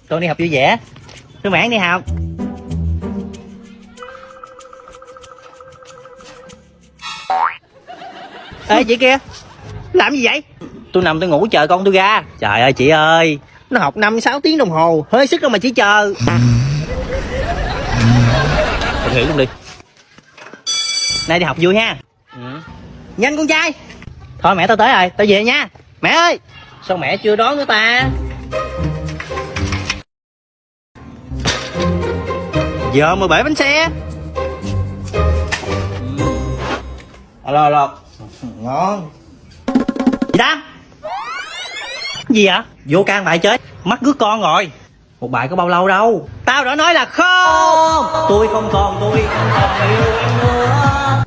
Con đi học vui vẻ. Tôi mãn đi học. Ê chị kia, làm gì vậy? Tôi nằm tôi ngủ chờ con tôi ra. Trời ơi chị ơi, nó học 5-6 tiếng đồng hồ, hơi sức đâu mà chỉ chờ. Tôi nghỉ luôn đi. Nay đi học vui ha. Nhanh con trai. Thôi mẹ tao tới rồi, tao về nha. Mẹ ơi, sao mẹ chưa đón nữa ta? Giờ mà bể bánh xe. Alo alo. Ngon. Gì Tam? Gì vậy? Vô can bài chơi. Mắc cướp con rồi. Một bài có bao lâu đâu. Tao đã nói là không. Tôi không còn yêu em nữa.